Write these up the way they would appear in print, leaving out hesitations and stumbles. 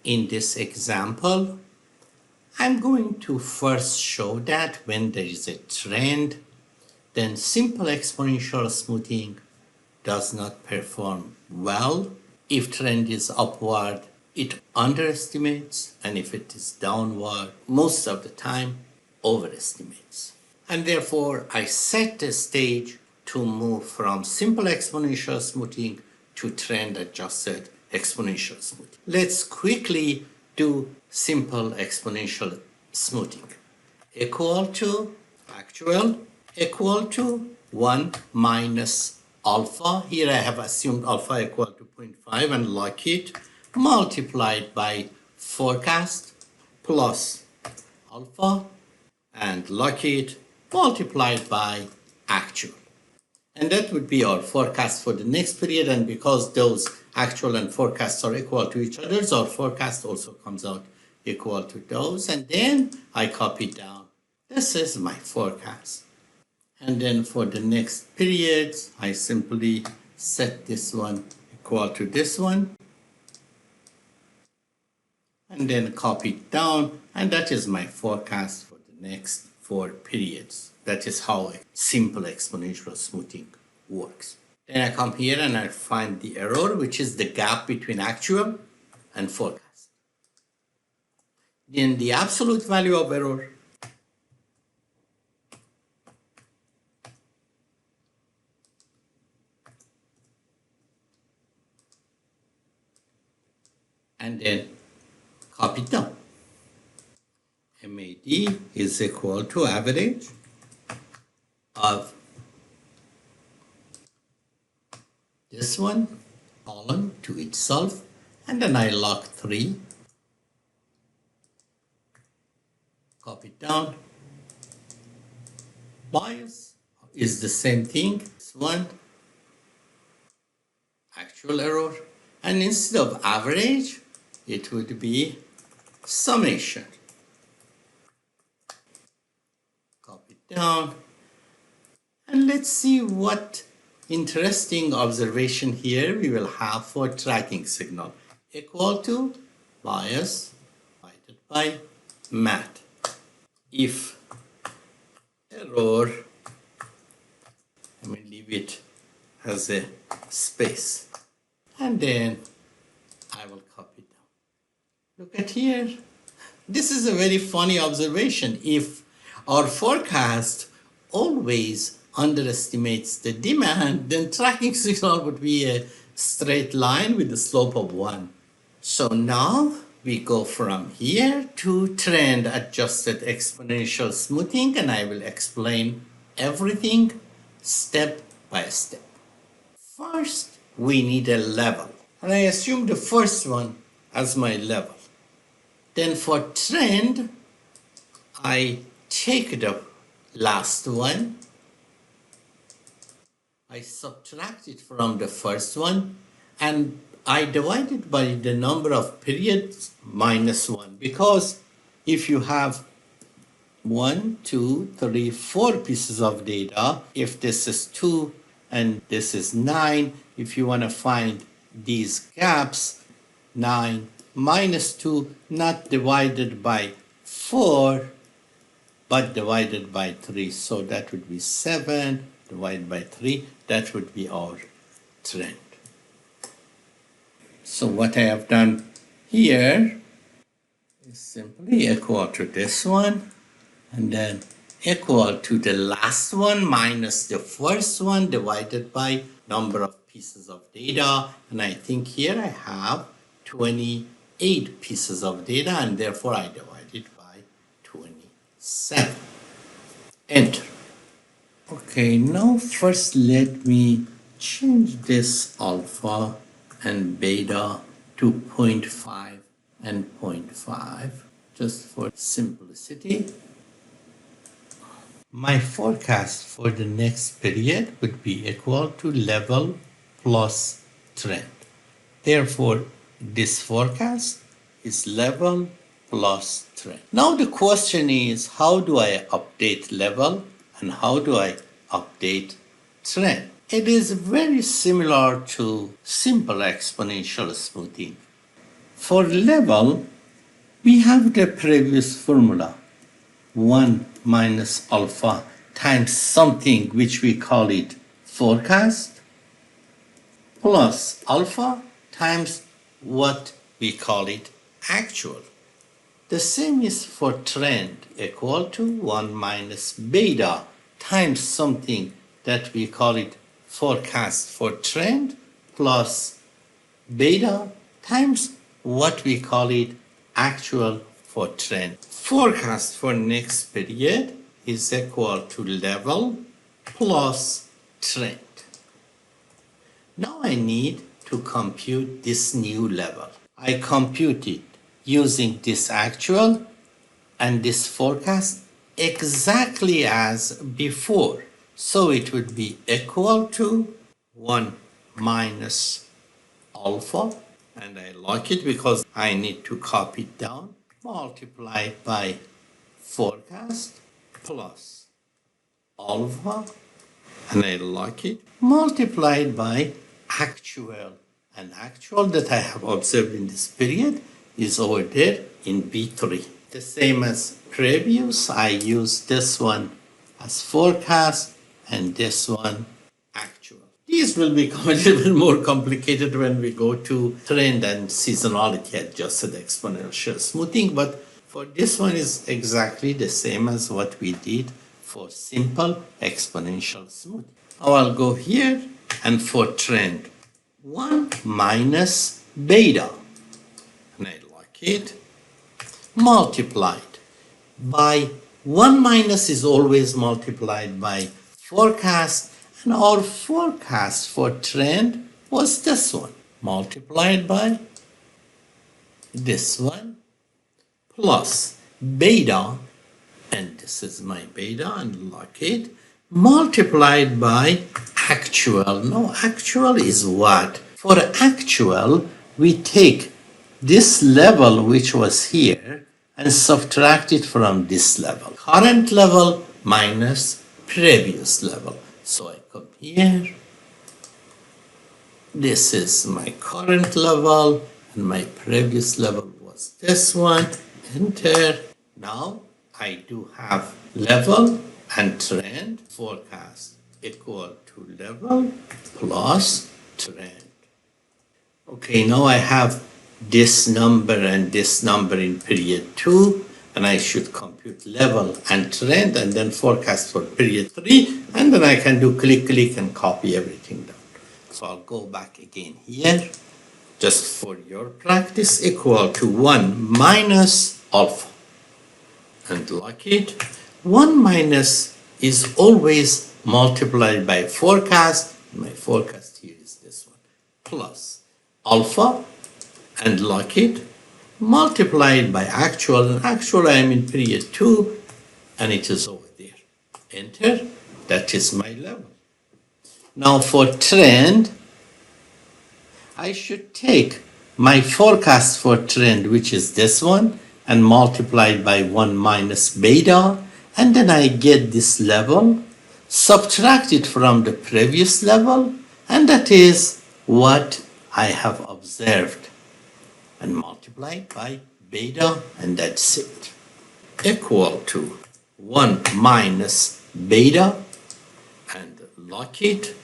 In this example, I'm going to first show that when there is a trend, then simple exponential smoothing does not perform well. If trend is upward, it underestimates, and if it is downward, most of the time, overestimates. And therefore, I set the stage to move from simple exponential smoothing to trend-adjusted exponential smoothing. Let's quickly do simple exponential smoothing. Equal to actual equal to 1 minus alpha. Here I have assumed alpha equal to 0.5 and lock it, multiplied by forecast plus alpha and lock it, multiplied by actual. And that would be our forecast for the next period, and because those actual and forecasts are equal to each other, our forecast also comes out equal to those, and then I copy down. This is my forecast. And then for the next periods, I simply set this one equal to this one, and then copy it down, and that is my forecast for the next 4 periods. That is how a simple exponential smoothing works. Then I come here and I find the error, which is the gap between actual and forecast. Then the absolute value of error, and then copy it down. MAD is equal to average of this one column to itself, and then I lock 3, copy it down. Bias is the same thing, this one actual error, and instead of average it would be summation. Copy it down, and let's see what interesting observation here we will have for tracking signal. Equal to bias divided by math. If error, I will leave it as a space, and then I will copy it down. Look at here. This is a very funny observation. If our forecast always underestimates the demand, then tracking signal would be a straight line with the slope of 1. So now we go from here to trend adjusted exponential smoothing, and I will explain everything step by step. First, we need a level, and I assume the first one as my level. Then for trend, I take the last one, I subtract it from the first one, and I divide it by the number of periods minus 1, because if you have 1, 2, 3, 4 pieces of data, if this is 2 and this is 9, if you want to find these gaps, 9 minus 2, not divided by 4, but divided by 3. So that would be 7 divided by 3. That would be our trend. So what I have done here is simply equal to this one, and then equal to the last one minus the first one divided by number of pieces of data. And I think here I have 28 pieces of data, and therefore I divide it by 27. Enter. Okay, now first let me change this alpha and beta to 0.5 and 0.5 just for simplicity. My forecast for the next period would be equal to level plus trend. Therefore, this forecast is level plus trend. Now the question is, how do I update level and how do I update trend? It is very similar to simple exponential smoothing. For level, we have the previous formula, 1 minus alpha times something which we call it forecast, plus alpha times what we call it actual. The same is for trend, equal to 1 minus beta times something that we call it forecast for trend, plus beta times what we call it actual for trend. Forecast for next period is equal to level plus trend. Now I need to compute this new level. I compute it using this actual and this forecast exactly as before. So it would be equal to 1 minus alpha, and I like it because I need to copy it down, multiplied by forecast plus alpha, and I like it, multiplied by actual. And actual that I have observed in this period is over there in B3. The same as previous, I use this one as forecast and this one actual. These will become a little more complicated when we go to trend and seasonality adjusted exponential smoothing, but for this one is exactly the same as what we did for simple exponential smoothing. Now I'll go here and for trend 1 minus beta, and I like it, multiplied by 1 minus is always multiplied by forecast, and our forecast for trend was this one, multiplied by this one, plus beta, and this is my beta, and like it, multiplied by actual. Now actual is what? For actual, we take this level which was here and subtract it from this level. Current level minus previous level. So I come here. This is my current level and my previous level was this one. Enter. Now I do have level and trend forecast equal to level plus trend. Okay, now I have this number and this number in period 2, and I should compute level and trend and then forecast for period 3, and then I can do click and copy everything down. So I'll go back again here, just for your practice, equal to 1 minus alpha. And like it, 1 minus is always multiplied by forecast. My forecast here is this one, plus alpha, and like it, multiplied by actual, and actual I am in period 2, and it is over there. Enter, that is my level. Now for trend, I should take my forecast for trend, which is this one, and multiplied by 1 minus beta, and then I get this level, subtract it from the previous level, and that is what I have observed, and multiply by beta, and that's it. Equal to 1 minus beta, and like it,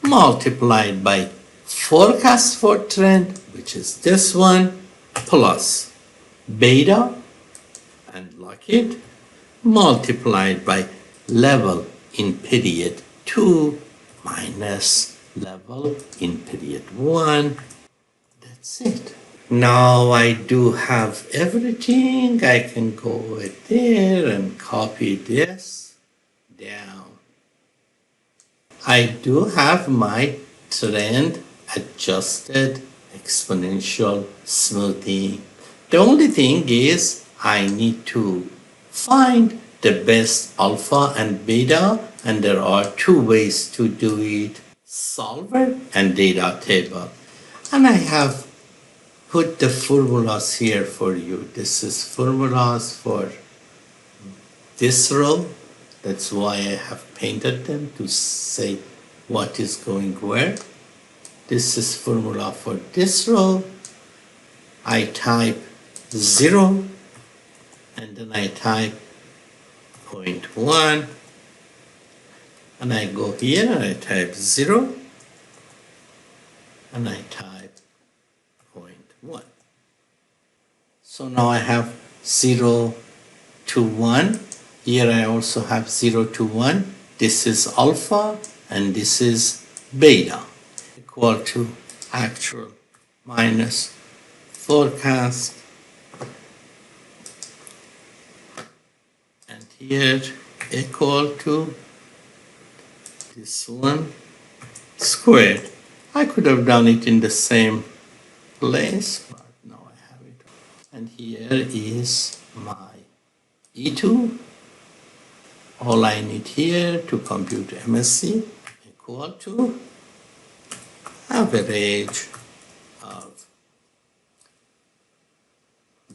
multiplied by forecast for trend, which is this one, plus beta, and like it, multiplied by level in period 2 minus level in period 1. That's it. Now I do have everything. I can go over there and copy this down. I do have my trend adjusted exponential smoothing. The only thing is I need to find the best alpha and beta, and there are 2 ways to do it, solver and data table. And I have put the formulas here for you. This is formulas for this row. That's why I have painted them to say what is going where. This is formula for this row. I type 0 and then I type 0.1 and I go here and I type 0 and I type 0.1. So now I have 0 to 1. Here I also have 0 to 1. This is alpha and this is beta, equal to actual minus forecast. And here equal to this one squared. I could have done it in the same place, but now I have it. And here is my E2. All I need here to compute MSC equal to average of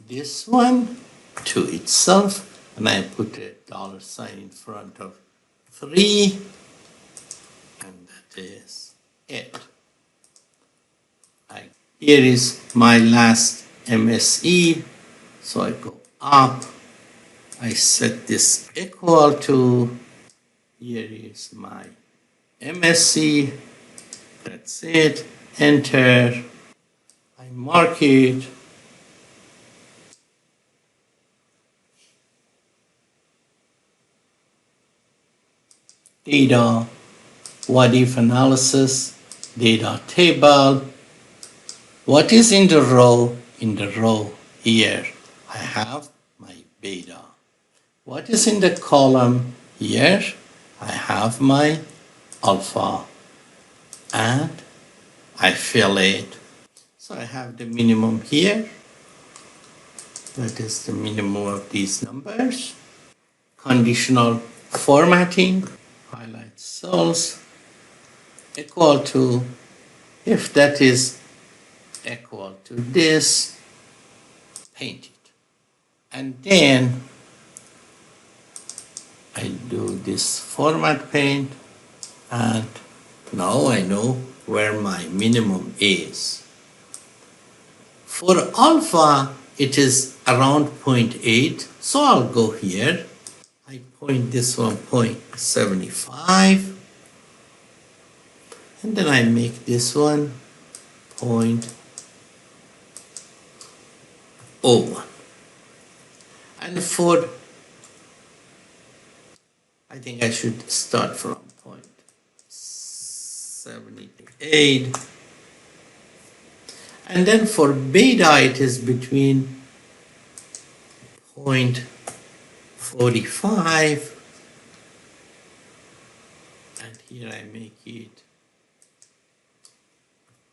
this one to itself, and I put a dollar sign in front of 3, and that is it. Here is my last MSE, so I go up, I set this equal to, here is my MSC, that's it, enter, I mark it, data, what if analysis, data table. What is in the row? In the row here, I have my beta. What is in the column? Here, I have my alpha. And I fill it. So I have the minimum here. That is the minimum of these numbers. Conditional formatting, highlight cells, equal to, if that is equal to this, paint it. And then I do this format paint, and now I know where my minimum is. For alpha, it is around 0.8, so I'll go here. I point this one 0.75, and then I make this one 0.01. And for, I think I should start from 0.78. And then for beta, it is between 0.45, and here I make it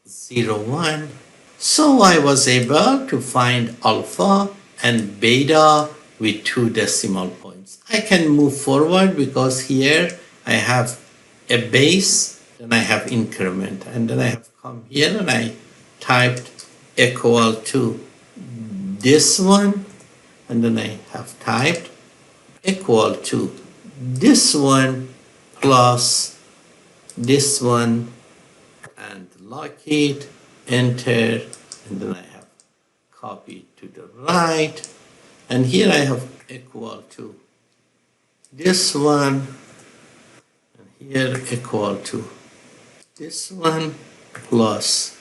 0.1. So I was able to find alpha and beta with 2 decimal points. I can move forward because here I have a base, then I have increment, and then I have come here and I typed equal to this one, and then I have typed equal to this one plus this one, and lock it, enter, and then I have copied to the right, and here I have equal to this one, and here equal to this one plus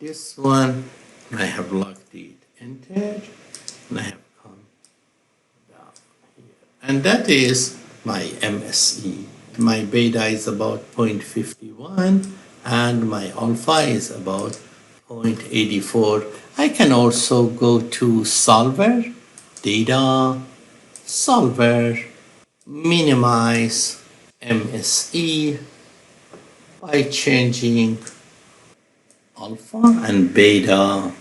this one, and I have locked it, enter, and I have come down here. And that is my MSE. My beta is about 0.51 and my alpha is about 0.84. I can also go to solver, data, solver, minimize MSE by changing alpha and beta,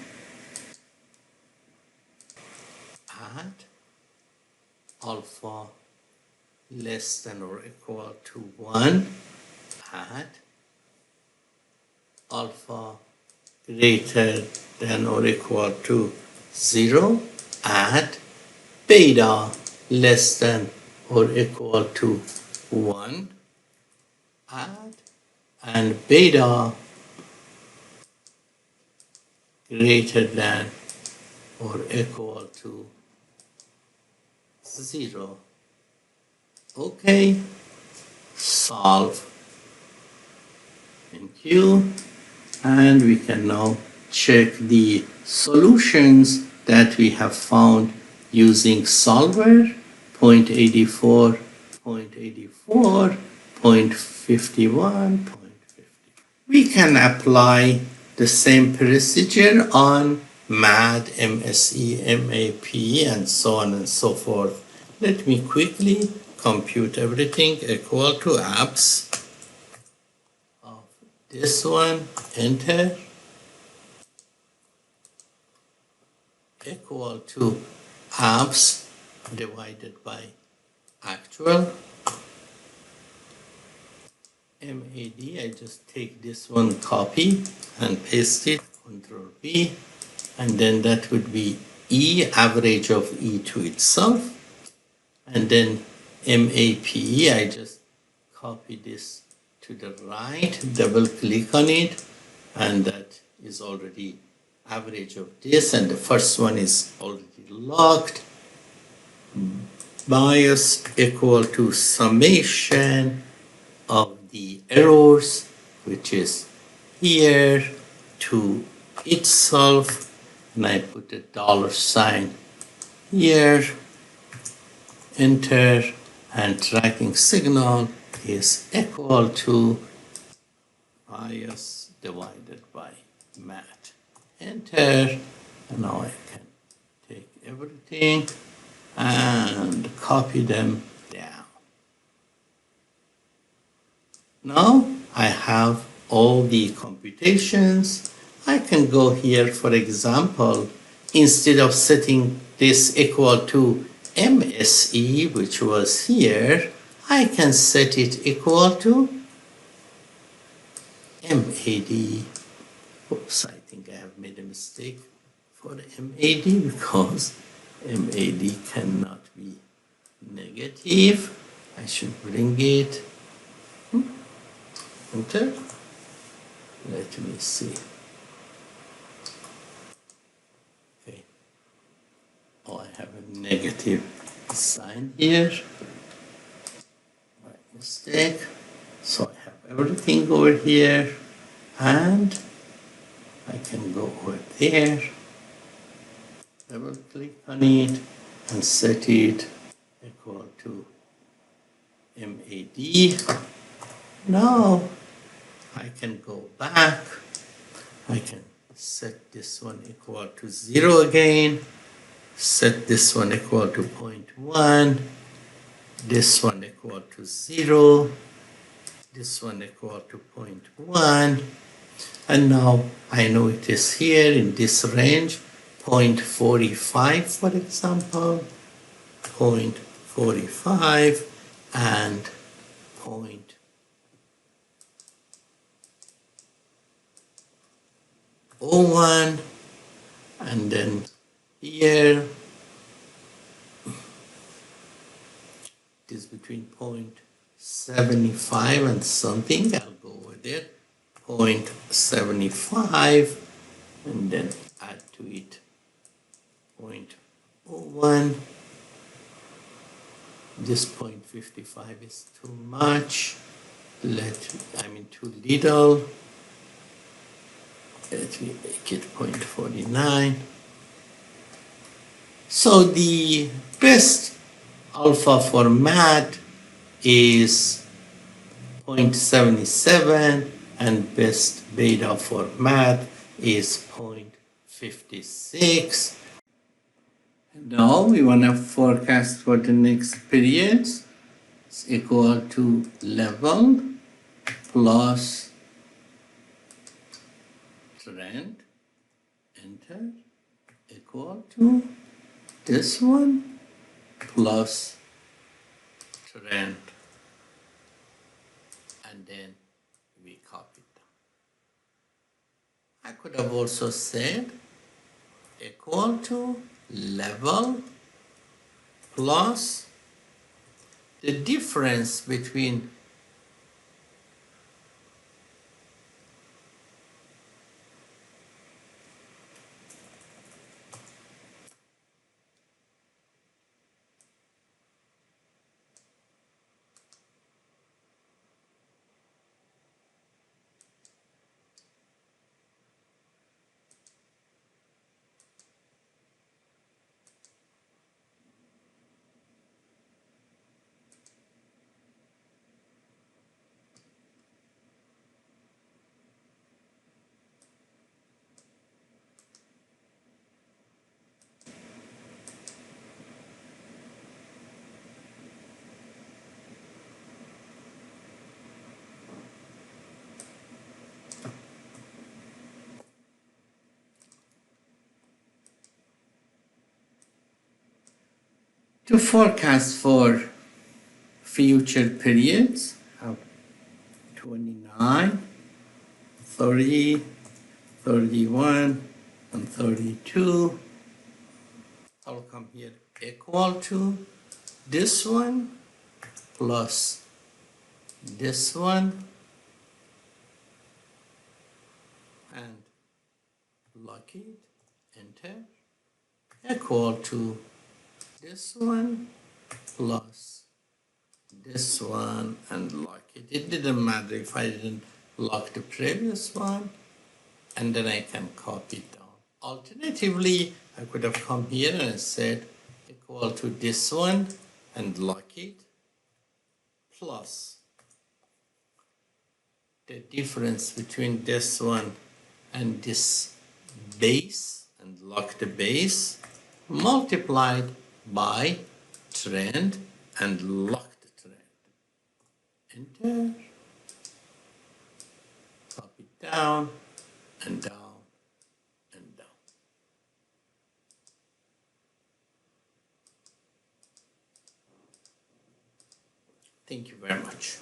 add alpha less than or equal to 1, add alpha greater than or equal to 0, add beta less than or equal to 1, add, and beta greater than or equal to 0. Okay, solve. Thank you. And we can now check the solutions that we have found using solver 0.84, 0.84, 0.51, 0.50. We can apply the same procedure on MAD, MSE, MAP, and so on and so forth. Let me quickly compute everything equal to apps of this one, enter, equal to apps divided by actual. MAD, I just take this one, copy and paste it, Control V, and then that would be E, average of E to itself, and then MAPE, I just copy this to the right, double click on it, and that is already average of this, and the first one is already locked. Bias equal to summation of the errors, which is here, to itself, and I put a $sign here, enter, and tracking signal is equal to bias divided by mat. Enter, and now I can take everything and copy them down. Now I have all the computations. I can go here, for example, instead of setting this equal to MSE, which was here, I can set it equal to MAD. Oops, I think I have made a mistake for MAD because MAD cannot be negative. I should bring it. Enter. Let me see. Okay. Oh, I have a negative sign here. My mistake. So I have everything over here, and I can go over there, double click on it, and set it equal to MAD. Now I can go back. I can set this one equal to 0 again, set this one equal to 0.1, this one equal to 0, this one equal to 0.1, and now I know it is here in this range, 0.45 for example, 0.45 and 0.01, and then here it is between 0.75 and something. I'll go over there, 0.75, and then add to it 0.01. This 0.55 is too much. Too little. Let me make it 0.49. So the best alpha for MAT is 0.77 and best beta for MAT is 0.56. Now we want to forecast for the next periods. It's equal to level plus trend, enter, equal to this one plus trend, and then we copy it. I could have also said equal to level plus the difference between To forecast for future periods, have 29, 30, 31, and 32. I'll come here equal to this one plus this one and lock it, enter, equal to this one plus this one and lock it. It didn't matter if I didn't lock the previous one, and then I can copy it down. Alternatively, I could have come here and said equal to this one and lock it plus the difference between this one and this base and lock the base multiplied by trend and lock the trend. Enter, copy down and down and down. Thank you very much.